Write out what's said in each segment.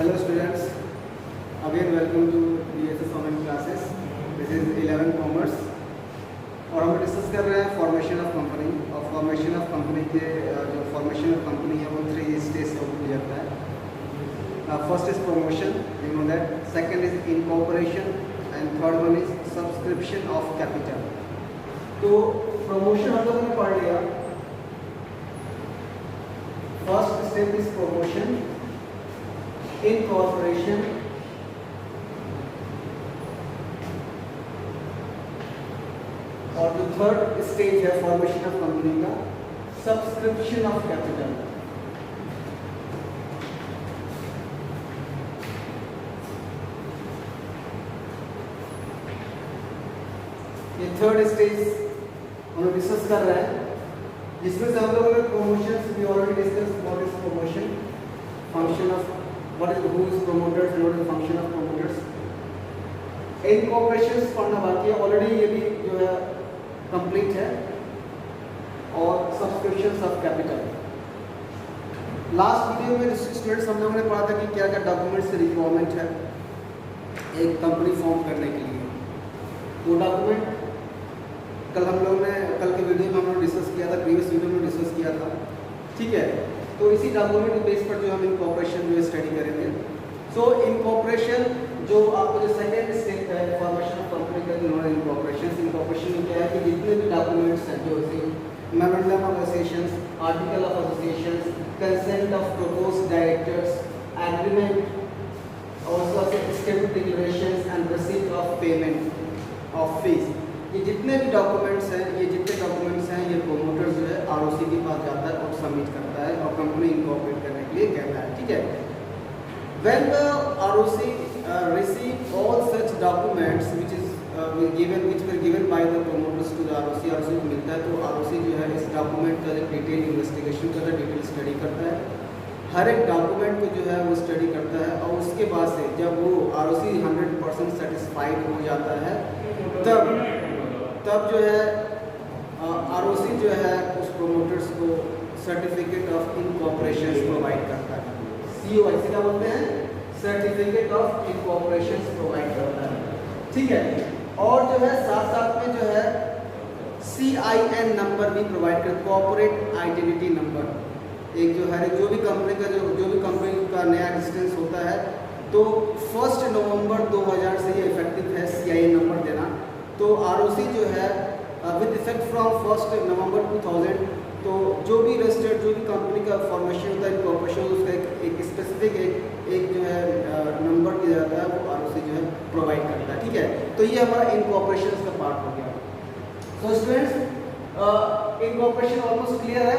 Hello students, again welcome to DSS online classes. This is 11 Commerce और हम discuss कर रहे हैं फॉर्मेशन ऑफ कंपनी। और फॉर्मेशन ऑफ कंपनी के जो फॉर्मेशन ऑफ कंपनी है वो 3 स्टेज से गुजरता है। First is promotion, you know that. Second is incorporation and third one is subscription of capital. तो प्रमोशन हम लोगों ने पढ़ लिया। First step is promotion, incorporation, और जो थर्ड स्टेज है फॉर्मेशन ऑफ कंपनी का, सब्सक्रिप्शन ऑफ कैपिटल। ये थर्ड स्टेज हम लोग डिस्कस कर रहे हैं, जिसमें से हम लोगों ने promotion we already discuss what is promotion, function of what is who is promoters and what is the function of promoters. इनकॉर्पोरेशंस पढ़ना बाकी है, ऑलरेडी ये भी जो है कंप्लीट है। और subscriptions of capital. Last video में स्टूडेंट्स हम लोगों ने पढ़ा था कि क्या क्या डॉक्यूमेंट्स की रिक्वायरमेंट है एक कंपनी फॉर्म करने के लिए। वो डॉक्यूमेंट कल के वीडियो में हम लोग डिस्कस किया था, प्रीवियस वीडियो में डिस्कस किया था, ठीक है। तो इसी डॉक्यूमेंट के बेस पर जो हम इनकॉर्पोरेशन जो स्टडी करेंगे। सो इनकॉर्पोरेशन जो आपको जो सेकेंड स्टेप है फॉर्मेशन ऑफ कंपनी का, इनकॉर्पोरेशन में क्या है कि जितने भी डॉक्यूमेंट्स हैं जो memorandum of associations, article of associations, consent of proposed directors, agreement और statement declarations and receipt of payment of fees, ये जितने भी डॉक्यूमेंट्स हैं ये प्रोमोटर जो है आरओसी के पास जाता है और सबमिट करता है और कंपनी इनकॉर्पोरेट करने के लिए कहता है, ठीक है। When the ROC receive all such documents which were given by the promoters to the ROC को मिलता है, तो ROC जो है इस डॉक्यूमेंट का डिटेल इन्वेस्टिगेशन करता है, डिटेल स्टडी करता है, हर एक डॉक्यूमेंट को जो है वो स्टडी करता है। और उसके बाद से जब वो ROC 100% सेटिस्फाइड हो जाता है तब जो है ROC जो है उस प्रोमोटर्स को सर्टिफिकेट ऑफ इनकॉर्पोरेशन प्रोवाइड करता है। COI से क्या बोलते हैं, सर्टिफिकेट ऑफ इनकॉर्पोरेशन प्रोवाइड करता है, ठीक है। और जो है साथ साथ में जो है CIN नंबर भी प्रोवाइड कर, कॉर्पोरेट आइडेंटिटी नंबर। एक जो है जो भी कंपनी का नया एग्जिस्टेंस होता है तो 1 नवंबर 2000 से ये इफेक्टिव है CIN नंबर देना। तो ROC जो है विद इफेक्ट फ्रॉम 1 नवंबर 2000, तो जो भी रजिस्टर्ड जो भी कंपनी का फॉर्मेशन होता है इनकॉर्पोरेशन, उसका एक स्पेसिफिक एक जो है नंबर दिया जाता है, वो ROC जो है प्रोवाइड करता है, ठीक है। तो ये हमारा इनकॉर्पोरेशन का पार्ट हो गया। तो स्टूडेंट्स इनकॉर्पोरेशन ऑलमोस्ट क्लियर है।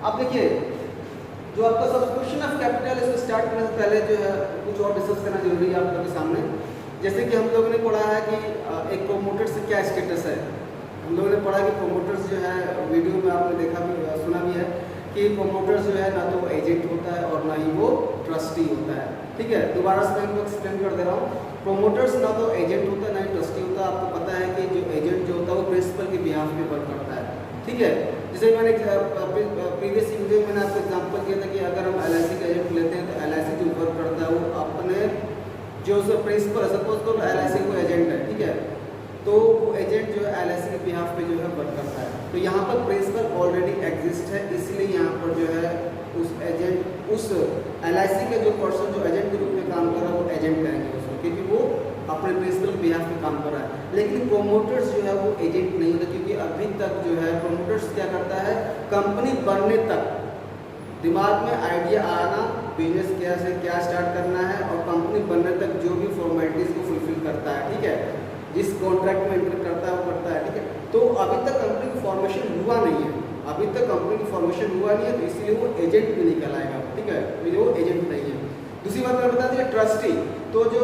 अब देखिए जो आपका सब्सक्रिप्शन ऑफ कैपिटल, इसको स्टार्ट करने से पहले जो है कुछ और डिस्कस करना जरूरी है आप लोगों के सामने। जैसे कि हम लोगों ने पढ़ा है कि एक प्रोमोटर से क्या स्टेटस है। हम लोगों ने पढ़ा कि प्रोमोटर्स जो है, वीडियो में आपने देखा भी सुना भी है कि प्रोमोटर्स जो है ना तो एजेंट होता है और ना ही वो ट्रस्टी होता है, ठीक है। दोबारा से मैं आपको एक्सप्लेन कर दे रहा हूँ। प्रोमोटर्स ना तो एजेंट होता है ना ही ट्रस्टी होता है। आपको पता है कि जो एजेंट जो होता है वो प्रिंसिपल के बिहाफ पे वर्क करता है, ठीक है। जैसे मैंने प्रीवियस वीडियो में मैंने आपको एग्जाम्पल दिया था कि अगर हम LIC का एजेंट लेते हैं तो LIC जो वर्क करता है वो अपने जो प्रिंसिपल, सपोज तो LIC को एजेंट है, ठीक है, तो वो एजेंट जो है LIC के बिहाफ पे जो है वर्क करता है। तो यहाँ पर प्रिंसिपल ऑलरेडी एग्जिस्ट है, इसलिए यहाँ पर जो है उस LIC के जो पर्सन जो एजेंट के रूप में काम कर रहा है वो एजेंट करेंगे उसको, क्योंकि वो अपने प्रिंसिपल के बिहाफ में काम कर रहा है। लेकिन प्रोमोटर्स जो है वो एजेंट नहीं होता, क्योंकि अभी तक जो है प्रोमोटर्स क्या करता है, कंपनी बनने तक दिमाग में आइडिया आना, बिजनेस क्या स्टार्ट करना है और कंपनी बनने तक जो भी फॉर्मेलिटीज़ को फुलफिल करता है, ठीक है, जिस कॉन्ट्रैक्ट में एंटर करता है वो करता है, ठीक है। तो अभी तक कंपनी की फॉर्मेशन हुआ नहीं है, तो इसलिए वो एजेंट भी नहीं कहलाएगा, ठीक है, वो एजेंट नहीं है। दूसरी बात मैं बता दें ट्रस्टी, तो जो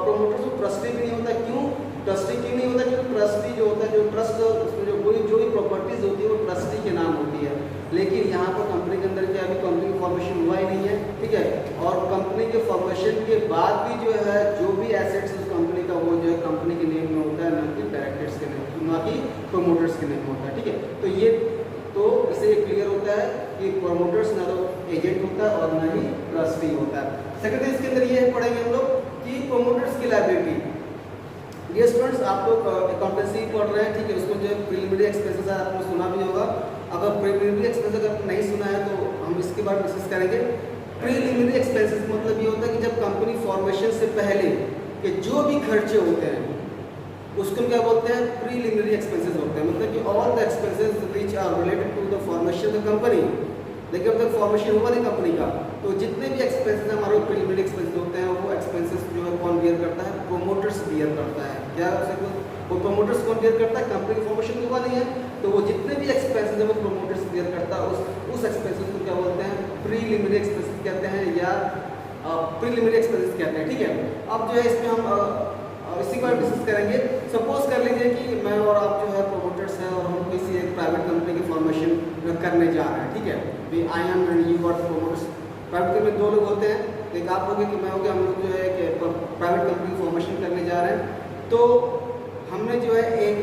प्रोमोटर्स वो ट्रस्टी भी नहीं होता। क्यों ट्रस्टी क्यों नहीं होता? क्योंकि ट्रस्टी जो होता है, जो ट्रस्ट उसमें जो भी प्रॉपर्टीज होती है वो ट्रस्टी के नाम होती है। लेकिन यहाँ पर कंपनी के अंदर क्या, अभी कंपनी का फॉर्मेशन हुआ ही नहीं है, ठीक है। और कंपनी के फॉर्मेशन के बाद भी जो है जो भी एसेट्स उस कंपनी का वो जो है कंपनी के नेम में होता है, ना कि डायरेक्टर्स के नेम, ना कि प्रोमोटर्स के नेम होता है, ठीक है। तो ये तो इससे क्लियर होता है कि प्रोमोटर्स ना तो एजेंट होता है और ना ही ट्रस्टी होता है। सेकंड इसके अंदर ये पढ़ेंगे हम लोग कि प्रोमोटर्स की लायबिलिटी। ये स्टूडेंट्स आप लोग अकाउंटेंसी पढ़ रहे हैं, ठीक है, उसको जो प्रीलिमिनरी एक्सपेंसेस है आपने सुना भी होगा। अगर प्रीलिमिनरी एक्सपेंसेस अगर नहीं सुना है तो हम इसके बाद डिस्कस करेंगे। प्रीलिमिनरी एक्सपेंसेस मतलब ये होता है कि जब कंपनी फॉर्मेशन से पहले के जो भी खर्चे होते हैं उसको क्या बोलते हैं, प्रीलिमिनरी एक्सपेंसेस होते हैं। मतलब कि all the expenses which are related to the formation of the company. लेकिन अब तक फॉर्मेशन हुआ नहीं कंपनी का, तो जितने भी एक्सपेंसेस हमारे प्रीलिमिनरी एक्सपेंसेस होते हैं वो एक्सपेंसेस जो है कौन बियर करता है, प्रोमोटर्स बियर करता है। क्या वो प्रोमोटर्स कौन बियर करता है, कंपनी की फॉर्मेशन हुआ नहीं है तो वो जितने भी एक्सपेंसेस है वो प्रोमोटर्स बियर करता है। उस एक्सपेंसेस को क्या बोलते हैं, प्रीलिमिनरी एक्सपेंसेस कहते हैं या प्रीलिमिनरी एक्सपेंसेस कहते हैं, ठीक है। अब जो है इसमें हम इसी को डिस्कस करेंगे। सपोज कर लीजिए कि मैं और आप जो है प्रोमोटर्स हैं और हम किसी एक प्राइवेट कंपनी की फॉर्मेशन करने जा रहे हैं, ठीक है। I am and you are promoters. Private company में दो लोग होते हैं, एक आप हो गए कि मैं हो गया, हम लोग जो है कि प्राइवेट कंपनी की फॉर्मेशन करने जा रहे हैं। तो हमने जो है एक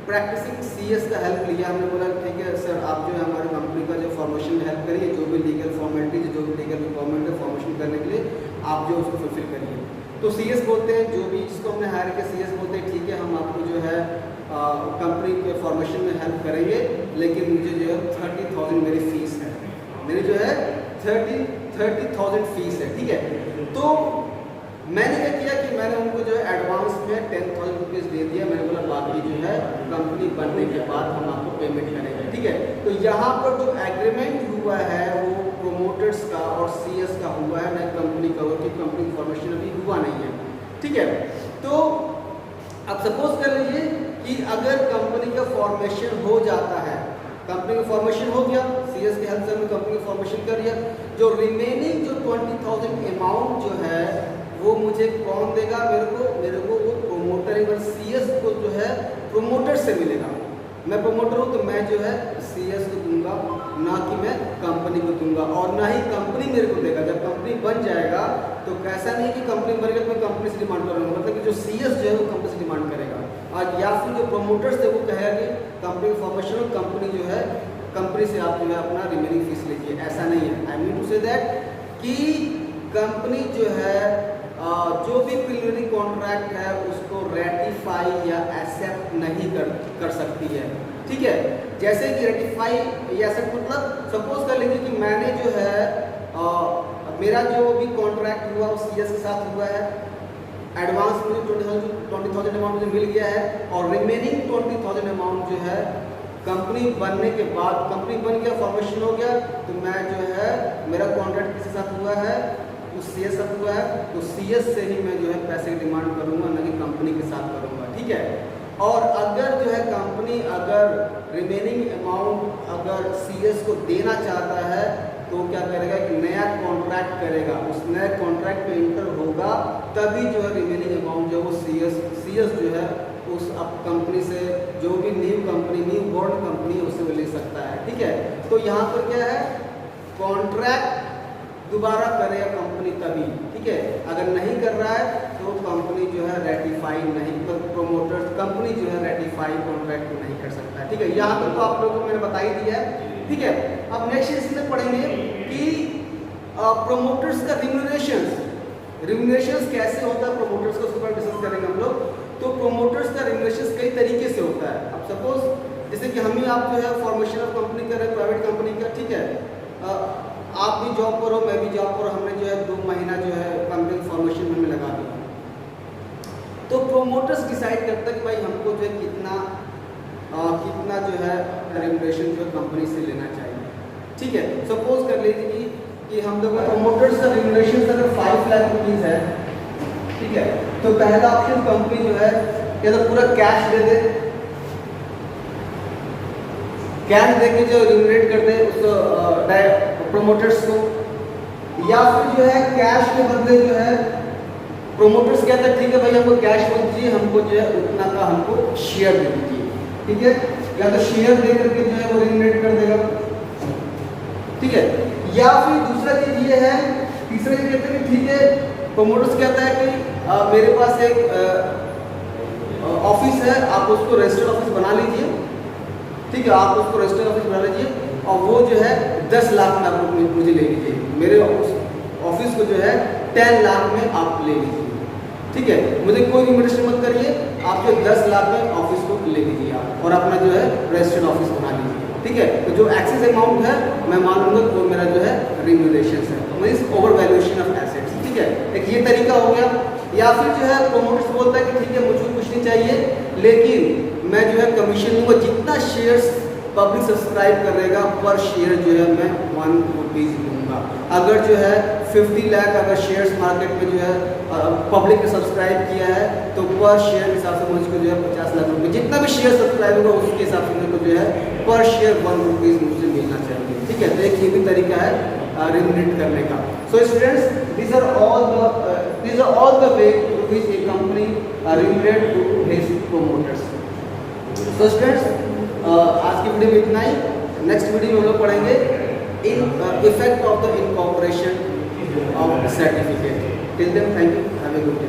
प्रैक्टिसिंग सीएस का हेल्प लिया। हमने बोला ठीक है सर आप जो है हमारी कंपनी का जो फॉर्मेशन में हेल्प करिए, जो भी लीगल फॉर्मेलिटीज जो भी लीगल रिक्वायरमेंट है फॉर्मेशन करने के लिए आप जो उसको फुलफिल करिए। तो सीएस बोलते हैं, जो भी जिसको हमने हायर किया सीएस बोलते हैं ठीक है हम आपको जो है कंपनी के फॉर्मेशन में हेल्प करेंगे, लेकिन मुझे जो है 30,000 मेरी फीस है, मेरी जो है 30,000 फीस है, ठीक है। तो मैंने क्या किया कि मैंने उनको जो है एडवांस में 10,000 रुपीज़ दे दिया। मैंने बोला बाकी जो है कंपनी बनने के बाद हम आपको पेमेंट करेंगे, ठीक है। तो यहाँ पर जो एग्रीमेंट हुआ है वो प्रोमोटर्स का और सीएस का हुआ है, ना कंपनी का हुआ, कि कंपनी की फॉर्मेशन अभी हुआ नहीं है, ठीक है। तो अब सपोज कर लीजिए कि अगर कंपनी का फॉर्मेशन हो जाता है, कंपनी का फॉर्मेशन हो गया, सीएस के हेल्प से हमने कंपनी का फॉर्मेशन कर लिया, जो रिमेनिंग जो 20,000 अमाउंट जो है वो मुझे कौन देगा, मेरे को वो प्रोमोटर एवं सीएस को जो है प्रोमोटर से मिलेगा। मैं प्रोमोटर हूँ तो मैं जो है सीएस को दूंगा, ना कि मैं कंपनी को दूंगा, और ना ही कंपनी मेरे को देगा। जब कंपनी बन जाएगा तो कैसा नहीं कि कंपनी बनेगा तो मैं कंपनी से डिमांड करूँगा, मतलब कि जो सीएस जो है वो कंपनी से डिमांड करेगा, और या फिर जो प्रोमोटर्स है वो कहेगा कि कंपनी फॉर्मेशन और कंपनी जो है कंपनी से आप जो है अपना रिमेनिंग फीस लीजिए। ऐसा नहीं है। I mean to say that कि कंपनी जो है जो भी प्रीलिमिनरी कॉन्ट्रैक्ट है उसको रेटिफाई या एक्सेप्ट नहीं कर सकती है, ठीक है। जैसे कि रेटिफाई या एक्सेप्ट मतलब सपोज कर लीजिए कि मैंने जो है मेरा जो भी कॉन्ट्रैक्ट हुआ वो सीएस के साथ हुआ है, एडवांस मुझे 20,000 अमाउंट मुझे मिल गया है, और रिमेनिंग 20,000 अमाउंट जो है कंपनी बनने के बाद, कंपनी बन गया, फॉर्मेशन हो गया, तो मैं जो है मेरा कॉन्ट्रैक्ट किसके साथ हुआ है, तो सीएस साथ हुआ है, तो सीएस से ही मैं जो है पैसे की डिमांड करूंगा, ना कि कंपनी के साथ करूंगा, ठीक है। और अगर जो है कंपनी अगर रिमेनिंग अमाउंट अगर सीएस को देना चाहता है तो क्या करेगा कि नया कॉन्ट्रैक्ट करेगा, उस नए कॉन्ट्रैक्ट पे इंटर होगा, तभी जो है रिमेनिंग अमाउंट जो है वो सीएस जो है उस अब कंपनी से, जो भी new company new board company है उससे वो ले सकता है, ठीक है। तो यहाँ पर क्या है, कॉन्ट्रैक्ट दोबारा करेगा कंपनी तभी, ठीक है। अगर नहीं कर रहा है तो कंपनी जो है रेटिफाई नहीं, प्रोमोटर कंपनी जो है रेटिफाई कॉन्ट्रैक्ट को नहीं कर सकता है, ठीक है। यहाँ पर तो आप लोगों को मैंने बता ही दिया है, ठीक है। अब नेक्स्ट इसमें पढ़ेंगे कि प्रोमोटर्स का रिम्यूनरेशंस कैसे होता है प्रोमोटर्स का, उसके बारे में डिस्कस करेंगे हम लोग। तो प्रोमोटर्स का रिम्यूनरेशंस कई तरीके से होता है। अब सपोज जैसे कि हम ही आप जो है फॉर्मेशन ऑफ कंपनी कर रहे हैं प्राइवेट कंपनी का, ठीक है। आप भी जॉब करो, मैं भी जॉब करो, हमने जो है 2 महीना जो है कंपनी फॉर्मेशन में लगा दिया, तो प्रोमोटर्स डिसाइड करता है कि भाई हमको जो है कितना जो है रिम्यूनरेशन जो कंपनी से लेना चाहिए, ठीक है। सपोज कर लीजिए कि हम लोग प्रोमोटर्स का रिम्यूनरेशन अगर 5 लाख रुपीज़ है, ठीक है, तो पहला ऑप्शन कंपनी जो है या तो पूरा कैश दे दे, कैश दे के जो रिम्यूनरेट कर दे उस प्रोमोटर्स को, या फिर जो है कैश के बदले जो है प्रोमोटर्स कहता है ठीक है भाई हमको कैश मत दीजिए, हमको जो है उतना का हमको शेयर दे दीजिए, ठीक है। या तो शेयर दे करके जो है वो रिम्यूनरेट कर देगा, ठीक है। या फिर दूसरा चीज ये है, तीसरा चीज कहते हैं ठीक है प्रोमोटर्स कहता है कि मेरे पास एक ऑफिस है, आप उसको रजिस्टर्ड ऑफिस बना लीजिए, ठीक है, आप उसको रजिस्टर्ड ऑफिस बना लीजिए और वो जो है 10 लाख में आप मुझे ले लीजिए, मेरे ऑफिस को जो है 10 लाख में आप ले लीजिए, ठीक है। मुझे कोई भी इन्वेस्टमेंट मत करिए, आप जो 10 लाख में ऑफिस को ले लीजिए आप, और अपना जो है रजिस्टर्ड ऑफिस बना लीजिए, ठीक है। तो जो एक्सेस अमाउंट है मैं मान लूँगा वो मेरा जो है रिम्यूनरेशन है, means over valuation of assets, ठीक है। एक ये तरीका हो गया। या फिर जो है प्रोमोटर्स बोलता है कि ठीक है मुझे कुछ नहीं चाहिए, लेकिन मैं जो है कमीशन लूँगा, जितना शेयर्स पब्लिक सब्सक्राइब करेगा पर शेयर जो है मैं 1 रुपीज़ लूँगा। अगर जो है 50 लाख अगर शेयर्स मार्केट में जो है पब्लिक ने सब्सक्राइब किया है तो पर शेयर के हिसाब से मुझको जो है 50 लाख रुपये, जितना भी शेयर सब्सक्राइब होगा उसके हिसाब से मेरे को जो है पर शेयर 1 रुपीज़ मुझसे मिलना चाहिए, ठीक है। तो एक ये भी तरीका है रिम्यूनरेट करने का। So students, these are all the way through which a company remunerate to his promoters. So students, आज की वीडियो में इतना ही। नेक्स्ट वीडियो में हम लोग पढ़ेंगे effect of the incorporation of certificate. Till then thank you, have a good day.